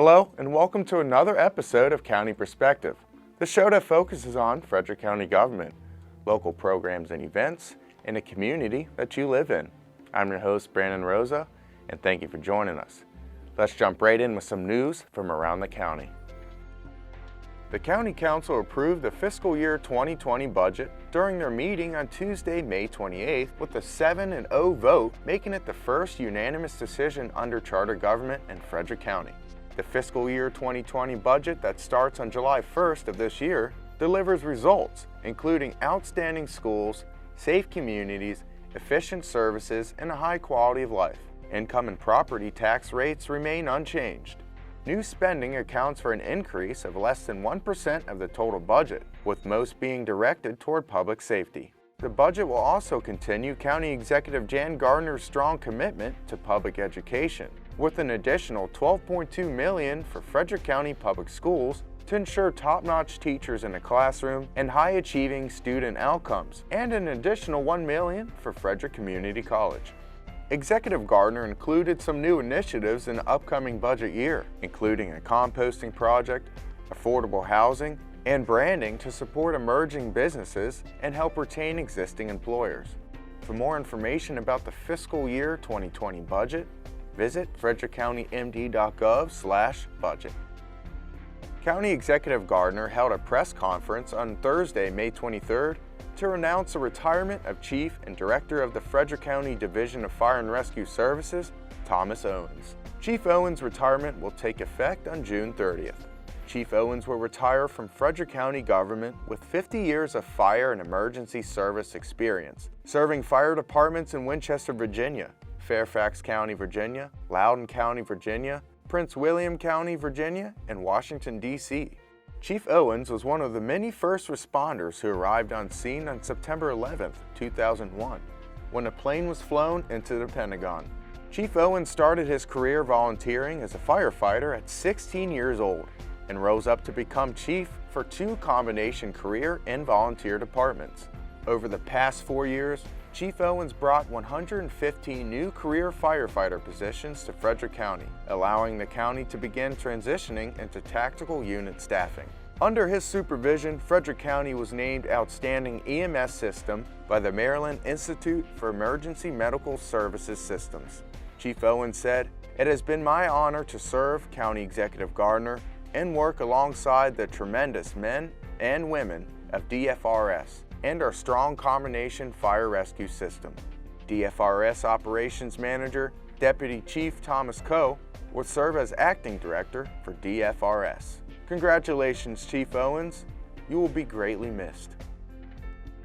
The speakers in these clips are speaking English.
Hello and welcome to another episode of County Perspective, the show that focuses on Frederick County government, local programs and events, and the community that you live in. I'm your host, Brandon Rosa, and thank you for joining us. Let's jump right in with some news from around the county. The County Council approved the fiscal year 2020 budget during their meeting on Tuesday, May 28th with a 7-0 vote, making it the first unanimous decision under charter government in Frederick County. The fiscal year 2020 budget that starts on July 1st of this year delivers results, including outstanding schools, safe communities, efficient services, and a high quality of life. Income and property tax rates remain unchanged. New spending accounts for an increase of less than 1% of the total budget, with most being directed toward public safety. The budget will also continue County Executive Jan Gardner's strong commitment to public education, with an additional $12.2 million for Frederick County Public Schools to ensure top-notch teachers in the classroom and high-achieving student outcomes, and an additional $1 million for Frederick Community College. Executive Gardner included some new initiatives in the upcoming budget year, including a composting project, affordable housing, and branding to support emerging businesses and help retain existing employers. For more information about the fiscal year 2020 budget, visit frederickcountymd.gov/budget. County Executive Gardner held a press conference on Thursday, May 23rd, to announce the retirement of Chief and Director of the Frederick County Division of Fire and Rescue Services, Thomas Owens. Chief Owens' retirement will take effect on June 30th. Chief Owens will retire from Frederick County government with 50 years of fire and emergency service experience, serving fire departments in Winchester, Virginia, Fairfax County, Virginia, Loudoun County, Virginia, Prince William County, Virginia, and Washington, D.C. Chief Owens was one of the many first responders who arrived on scene on September 11, 2001, when a plane was flown into the Pentagon. Chief Owens started his career volunteering as a firefighter at 16 years old and rose up to become chief for 2 combination career and volunteer departments. Over the past 4 years, Chief Owens brought 115 new career firefighter positions to Frederick County, allowing the county to begin transitioning into tactical unit staffing. Under his supervision, Frederick County was named Outstanding EMS System by the Maryland Institute for Emergency Medical Services Systems. Chief Owens said, "It has been my honor to serve County Executive Gardner and work alongside the tremendous men and women of DFRS and our strong combination fire rescue system." DFRS Operations Manager, Deputy Chief Thomas Coe, will serve as Acting Director for DFRS. Congratulations, Chief Owens. You will be greatly missed.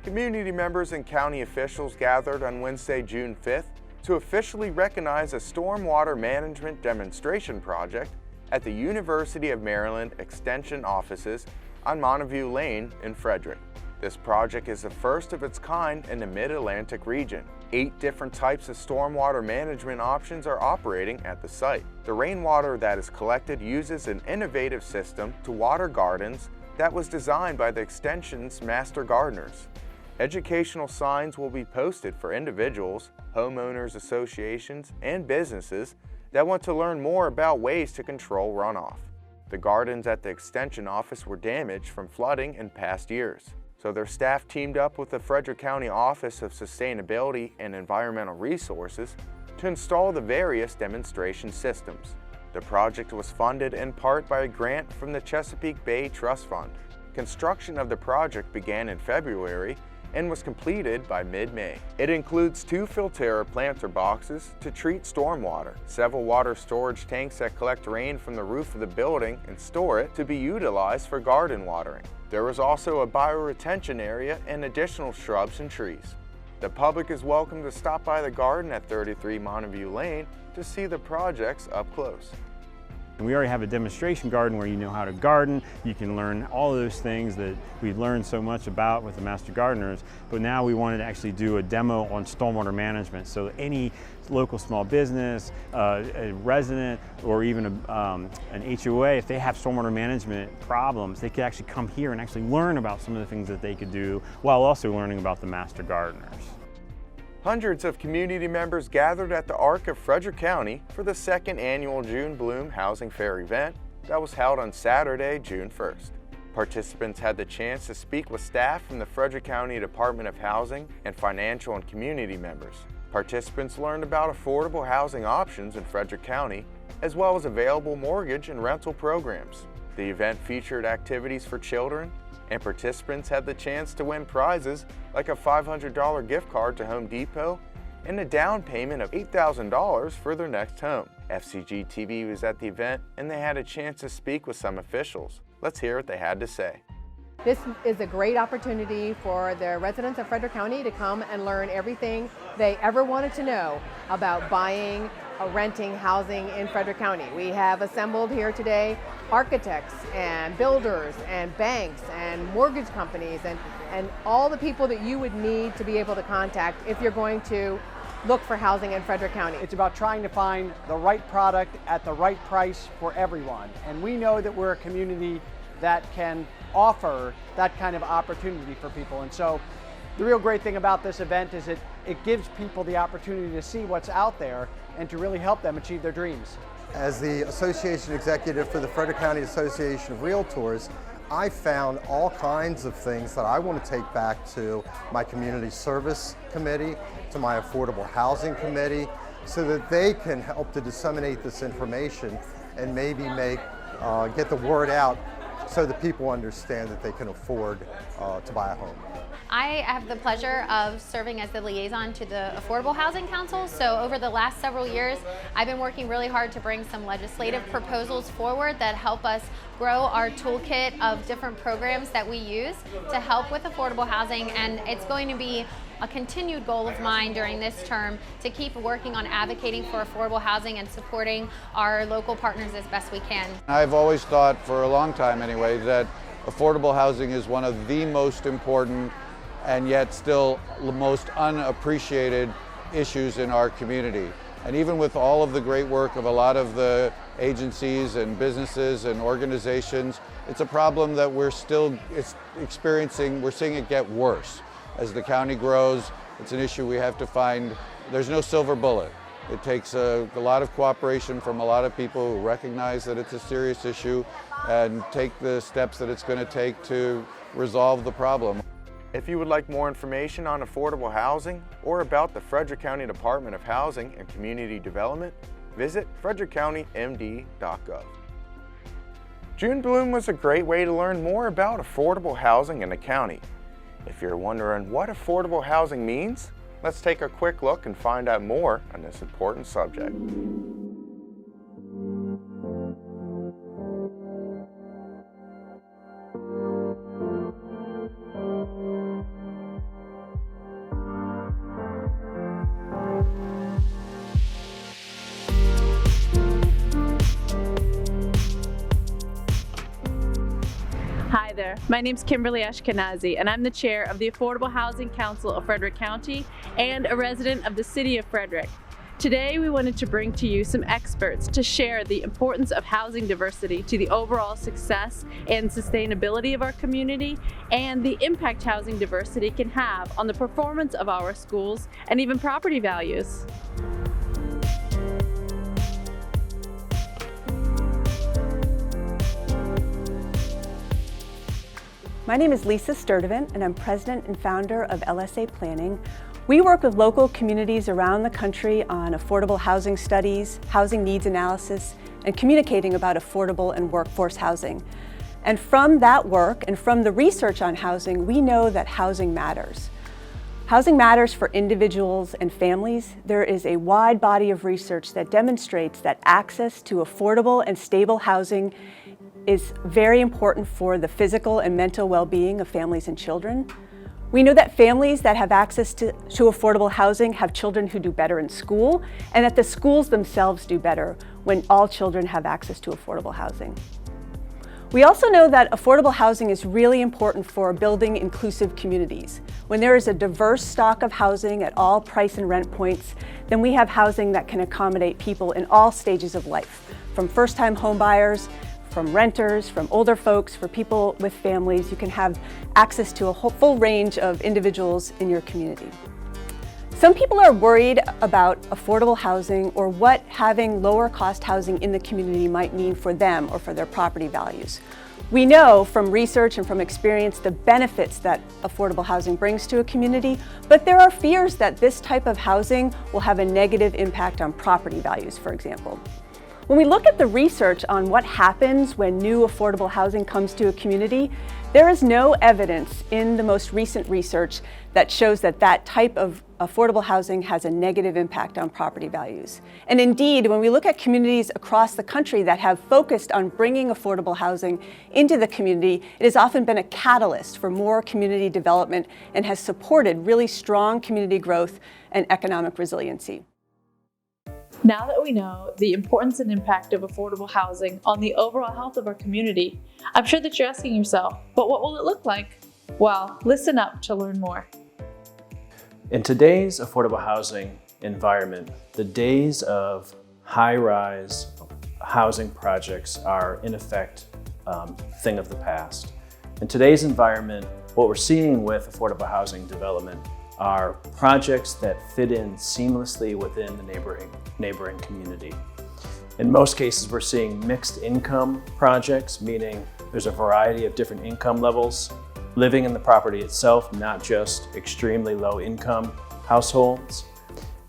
Community members and county officials gathered on Wednesday, June 5th to officially recognize a stormwater management demonstration project at the University of Maryland Extension offices on Montague Lane in Frederick. This project is the first of its kind in the Mid-Atlantic region. 8 different types of stormwater management options are operating at the site. The rainwater that is collected uses an innovative system to water gardens that was designed by the Extension's master gardeners. Educational signs will be posted for individuals, homeowners associations, and businesses that want to learn more about ways to control runoff. The gardens at the Extension office were damaged from flooding in past years, so their staff teamed up with the Frederick County Office of Sustainability and Environmental Resources to install the various demonstration systems. The project was funded in part by a grant from the Chesapeake Bay Trust Fund. Construction of the project began in February and was completed by mid-May. It includes 2 Filterra planter boxes to treat stormwater, several water storage tanks that collect rain from the roof of the building and store it to be utilized for garden watering. There was also a bioretention area and additional shrubs and trees. The public is welcome to stop by the garden at 33 Montague Lane to see the projects up close. And we already have a demonstration garden where you know how to garden. You can learn all of those things that we've learned so much about with the Master Gardeners, but now we wanted to actually do a demo on stormwater management. So any local small business, a resident, or even an HOA, if they have stormwater management problems, they could actually come here and actually learn about some of the things that they could do while also learning about the Master Gardeners. Hundreds of community members gathered at the Arc of Frederick County for the second annual June Bloom Housing Fair event that was held on Saturday, June 1st. Participants had the chance to speak with staff from the Frederick County Department of Housing and financial and community members. Participants learned about affordable housing options in Frederick County, as well as available mortgage and rental programs. The event featured activities for children, and participants had the chance to win prizes like a $500 gift card to Home Depot and a down payment of $8,000 for their next home. FCG-TV was at the event and they had a chance to speak with some officials. Let's hear what they had to say. This is a great opportunity for the residents of Frederick County to come and learn everything they ever wanted to know about buying or renting housing in Frederick County. We have assembled here today architects and builders and banks and mortgage companies and all the people that you would need to be able to contact if you're going to look for housing in Frederick County. It's about trying to find the right product at the right price for everyone. And we know that we're a community that can offer that kind of opportunity for people. And so the real great thing about this event is it gives people the opportunity to see what's out there and to really help them achieve their dreams. As the association executive for the Frederick County Association of Realtors, I found all kinds of things that I want to take back to my community service committee, to my affordable housing committee, so that they can help to disseminate this information and maybe get the word out so that people understand that they can afford to buy a home. I have the pleasure of serving as the liaison to the Affordable Housing Council. So over the last several years, I've been working really hard to bring some legislative proposals forward that help us grow our toolkit of different programs that we use to help with affordable housing. And it's going to be a continued goal of mine during this term to keep working on advocating for affordable housing and supporting our local partners as best we can. I've always thought, for a long time anyway, that affordable housing is one of the most important and yet still the most unappreciated issues in our community. And even with all of the great work of a lot of the agencies and businesses and organizations, it's a problem that we're still experiencing. We're seeing it get worse. As the county grows, it's an issue we have to find. There's no silver bullet. It takes a lot of cooperation from a lot of people who recognize that it's a serious issue and take the steps that it's going to take to resolve the problem. If you would like more information on affordable housing or about the Frederick County Department of Housing and Community Development, visit frederickcountymd.gov. June Bloom was a great way to learn more about affordable housing in the county. If you're wondering what affordable housing means, let's take a quick look and find out more on this important subject. Hi there, my name is Kimberly Ashkenazi and I'm the chair of the Affordable Housing Council of Frederick County and a resident of the city of Frederick. Today we wanted to bring to you some experts to share the importance of housing diversity to the overall success and sustainability of our community and the impact housing diversity can have on the performance of our schools and even property values. My name is Lisa Sturdivant and I'm president and founder of LSA Planning. We work with local communities around the country on affordable housing studies, housing needs analysis, and communicating about affordable and workforce housing. And from that work and from the research on housing, we know that housing matters. Housing matters for individuals and families. There is a wide body of research that demonstrates that access to affordable and stable housing is very important for the physical and mental well-being of families and children. We know that families that have access to affordable housing have children who do better in school, and that the schools themselves do better when all children have access to affordable housing. We also know that affordable housing is really important for building inclusive communities. When there is a diverse stock of housing at all price and rent points, then we have housing that can accommodate people in all stages of life, from first-time homebuyers, from renters, from older folks, for people with families. You can have access to a full range of individuals in your community. Some people are worried about affordable housing or what having lower cost housing in the community might mean for them or for their property values. We know from research and from experience the benefits that affordable housing brings to a community, but there are fears that this type of housing will have a negative impact on property values, for example. When we look at the research on what happens when new affordable housing comes to a community, there is no evidence in the most recent research that shows that that type of affordable housing has a negative impact on property values. And indeed, when we look at communities across the country that have focused on bringing affordable housing into the community, it has often been a catalyst for more community development and has supported really strong community growth and economic resiliency. Now that we know the importance and impact of affordable housing on the overall health of our community, I'm sure that you're asking yourself, but what will it look like? Well, listen up to learn more. In today's affordable housing environment, the days of high-rise housing projects are in effect thing of the past. In today's environment, what we're seeing with affordable housing development are projects that fit in seamlessly within the neighboring community. In most cases, we're seeing mixed income projects, meaning there's a variety of different income levels living in the property itself, not just extremely low income households.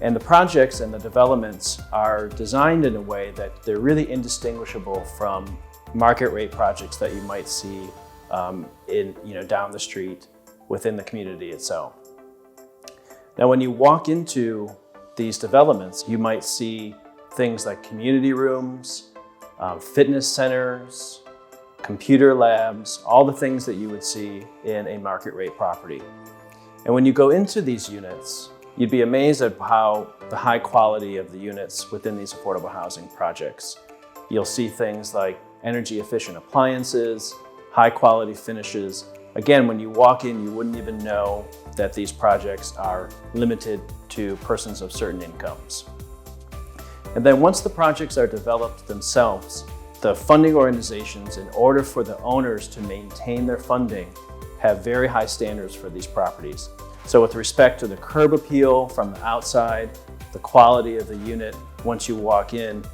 And the projects and the developments are designed in a way that they're really indistinguishable from market rate projects that you might see down the street within the community itself. Now, when you walk into these developments, you might see things like community rooms, fitness centers, computer labs, all the things that you would see in a market rate property. And when you go into these units, you'd be amazed at how the high quality of the units within these affordable housing projects. You'll see things like energy efficient appliances, high quality finishes. Again, when you walk in, you wouldn't even know that these projects are limited to persons of certain incomes. And then once the projects are developed themselves, the funding organizations, in order for the owners to maintain their funding, have very high standards for these properties. So with respect to the curb appeal from the outside, the quality of the unit once you walk in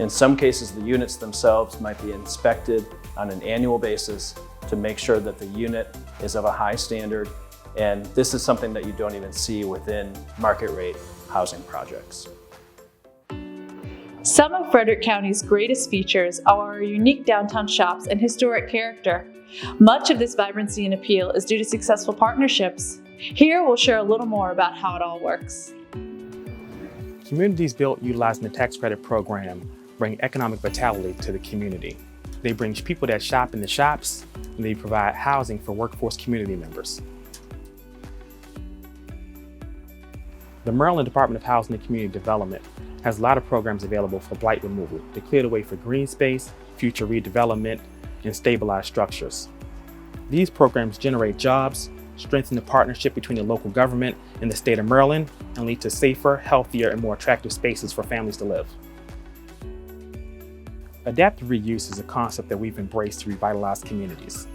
some cases the units themselves might be inspected on an annual basis to make sure that the unit is of a high standard. And this is something that you don't even see within market rate housing projects. Some of Frederick County's greatest features are our unique downtown shops and historic character. Much of this vibrancy and appeal is due to successful partnerships. Here we'll share a little more about how it all works. Communities built utilizing the tax credit program bring economic vitality to the community. They bring people that shop in the shops, and they provide housing for workforce community members. The Maryland Department of Housing and Community Development has a lot of programs available for blight removal to clear the way for green space, future redevelopment, and stabilized structures. These programs generate jobs, strengthen the partnership between the local government and the state of Maryland, and lead to safer, healthier, and more attractive spaces for families to live. Adaptive reuse is a concept that we've embraced to revitalize communities.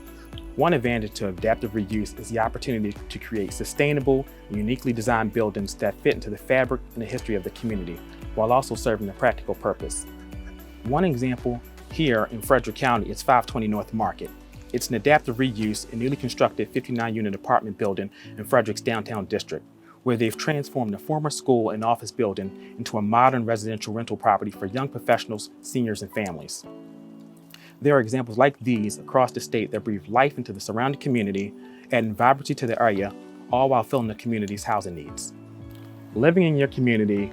One advantage to adaptive reuse is the opportunity to create sustainable, uniquely designed buildings that fit into the fabric and the history of the community, while also serving a practical purpose. One example here in Frederick County is 520 North Market. It's an adaptive reuse and newly constructed 59-unit apartment building in Frederick's downtown district, where they've transformed a former school and office building into a modern residential rental property for young professionals, seniors, and families. There are examples like these across the state that breathe life into the surrounding community, adding vibrancy to the area, all while filling the community's housing needs. Living in your community,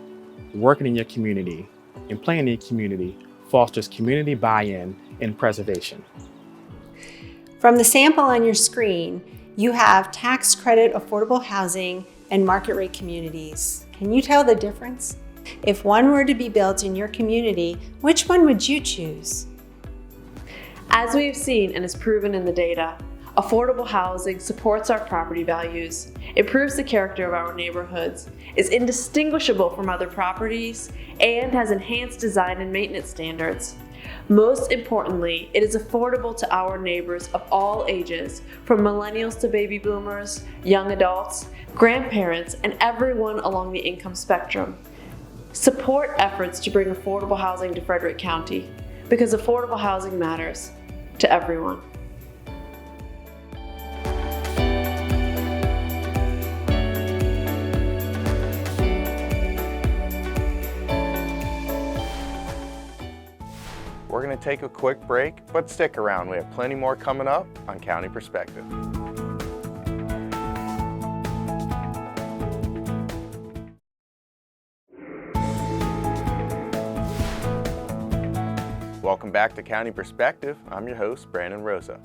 working in your community, and playing in your community fosters community buy-in and preservation. From the sample on your screen, you have tax credit affordable housing and market rate communities. Can you tell the difference? If one were to be built in your community, which one would you choose? As we have seen and is proven in the data, affordable housing supports our property values, improves the character of our neighborhoods, is indistinguishable from other properties, and has enhanced design and maintenance standards. Most importantly, it is affordable to our neighbors of all ages, from millennials to baby boomers, young adults, grandparents, and everyone along the income spectrum. Support efforts to bring affordable housing to Frederick County, because affordable housing matters to everyone. We're going to take a quick break, but stick around. We have plenty more coming up on County Perspective. Welcome back to County Perspective. I'm your host, Brandon Rosa.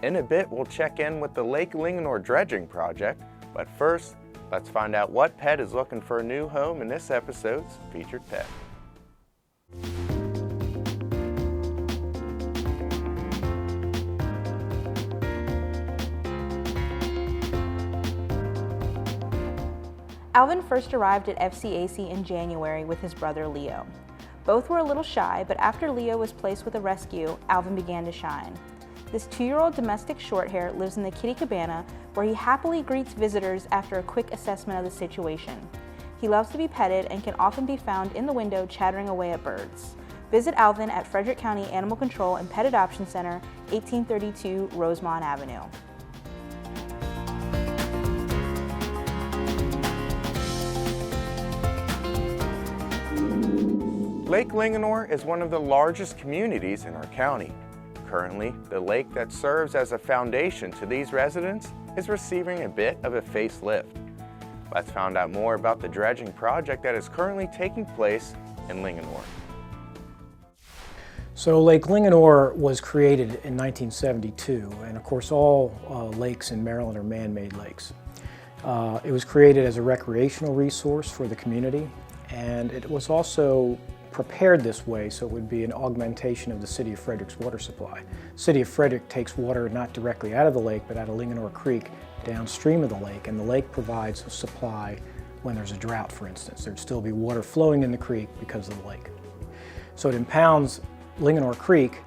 In a bit, we'll check in with the Lake Linganore Dredging project, but first, let's find out what pet is looking for a new home in this episode's featured pet. Alvin first arrived at FCAC in January with his brother Leo. Both were a little shy, but after Leo was placed with a rescue, Alvin began to shine. This 2-year-old domestic shorthair lives in the kitty cabana, where he happily greets visitors after a quick assessment of the situation. He loves to be petted and can often be found in the window chattering away at birds. Visit Alvin at Frederick County Animal Control and Pet Adoption Center, 1832 Rosemont Avenue. Lake Linganore is one of the largest communities in our county. Currently, the lake that serves as a foundation to these residents is receiving a bit of a facelift. Let's find out more about the dredging project that is currently taking place in Linganore. So Lake Linganore was created in 1972, and of course all lakes in Maryland are man-made lakes. It was created as a recreational resource for the community, and it was also prepared this way so it would be an augmentation of the City of Frederick's water supply. City of Frederick takes water not directly out of the lake, but out of Linganore Creek downstream of the lake, and the lake provides a supply when there's a drought, for instance. There'd still be water flowing in the creek because of the lake. So it impounds Linganore Creek,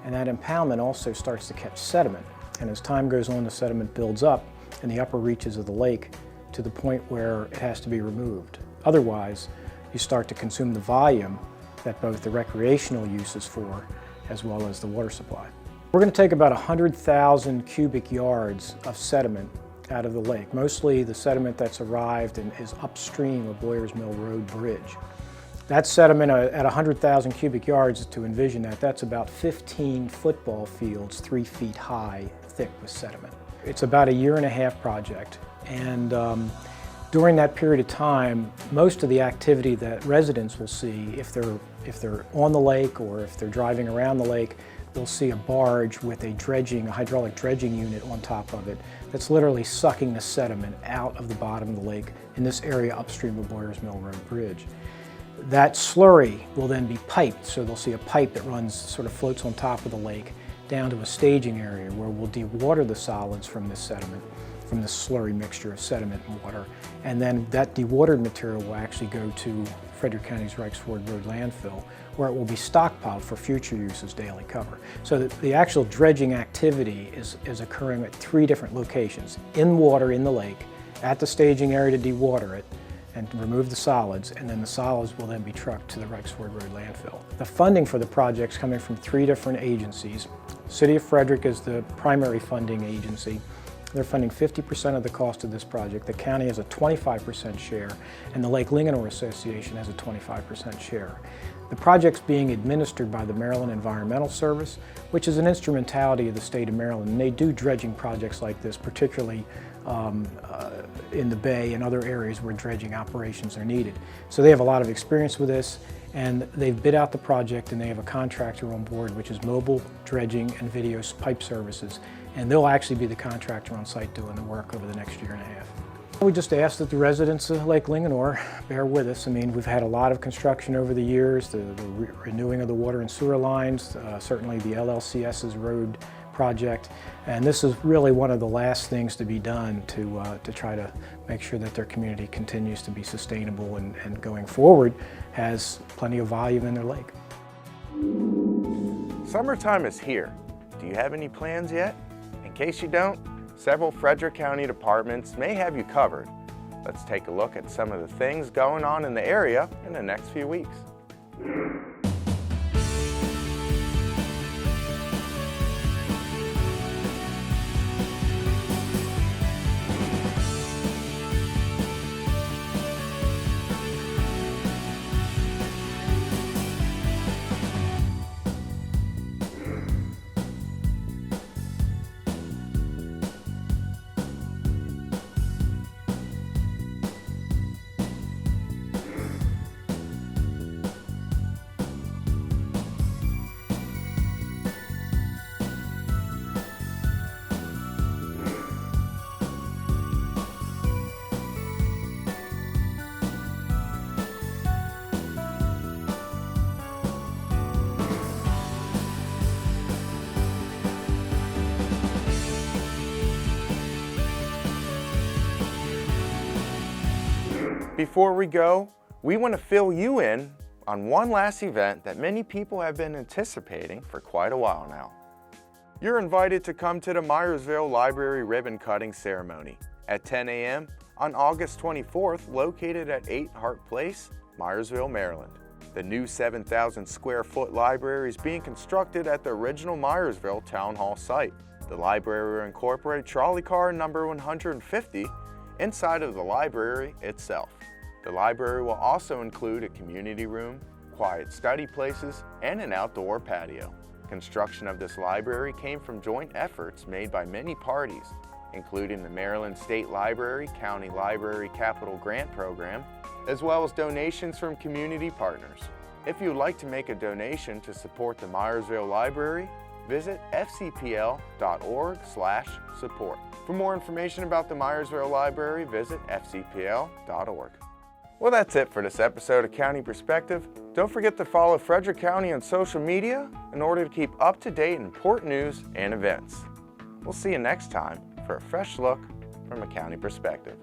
and that impoundment also starts to catch sediment. And as time goes on, the sediment builds up in the upper reaches of the lake to the point where it has to be removed. Otherwise, you start to consume the volume that both the recreational use is for, as well as the water supply. We're going to take about 100,000 cubic yards of sediment out of the lake, mostly the sediment that's arrived and is upstream of Boyers Mill Road Bridge. That sediment at 100,000 cubic yards, to envision that, that's about 15 football fields 3 feet high, thick with sediment. It's about a 1.5-year project, and during that period of time, most of the activity that residents will see, if they're on the lake or if they're driving around the lake, they'll see a barge with a hydraulic dredging unit on top of it that's literally sucking the sediment out of the bottom of the lake in this area upstream of Boyers Mill Road Bridge. That slurry will then be piped, so they'll see a pipe that runs, sort of floats on top of the lake down to a staging area where we'll dewater the solids from this sediment, from this slurry mixture of sediment and water. And then that dewatered material will actually go to Frederick County's Reichsford Road landfill, where it will be stockpiled for future use as daily cover. So that the actual dredging activity is occurring at 3 different locations: in water in the lake, at the staging area to dewater it and remove the solids, and then the solids will then be trucked to the Reichsford Road landfill. The funding for the project's coming from 3 different agencies. City of Frederick is the primary funding agency. They're funding 50% of the cost of this project. The county has a 25% share, and the Lake Linganore Association has a 25% share. The project's being administered by the Maryland Environmental Service, which is an instrumentality of the state of Maryland, and they do dredging projects like this, particularly in the Bay and other areas where dredging operations are needed. So they have a lot of experience with this, and they've bid out the project, and they have a contractor on board, which is Mobile Dredging and Video Pipe Services, and they'll actually be the contractor on site doing the work over the next 1.5 years. We just ask that the residents of Lake Linganore bear with us. I mean, we've had a lot of construction over the years, the renewing of the water and sewer lines, certainly the LLCS's road project, and this is really one of the last things to be done to try to make sure that their community continues to be sustainable and going forward has plenty of volume in their lake. Summertime is here. Do you have any plans yet? In case you don't, several Frederick County departments may have you covered. Let's take a look at some of the things going on in the area in the next few weeks. Before we go, we want to fill you in on one last event that many people have been anticipating for quite a while now. You're invited to come to the Myersville Library Ribbon Cutting Ceremony at 10 a.m. on August 24th, located at 8 Hart Place, Myersville, Maryland. The new 7,000 square foot library is being constructed at the original Myersville Town Hall site. The library will incorporate trolley car number 150 inside of the library itself. The library will also include a community room, quiet study places, and an outdoor patio. Construction of this library came from joint efforts made by many parties, including the Maryland State Library County Library Capital Grant Program, as well as donations from community partners. If you would like to make a donation to support the Myersville Library, visit fcpl.org/support. For more information about the Myersville Library, visit fcpl.org. Well, that's it for this episode of County Perspective. Don't forget to follow Frederick County on social media in order to keep up to date important news and events. We'll see you next time for a fresh look from a county perspective.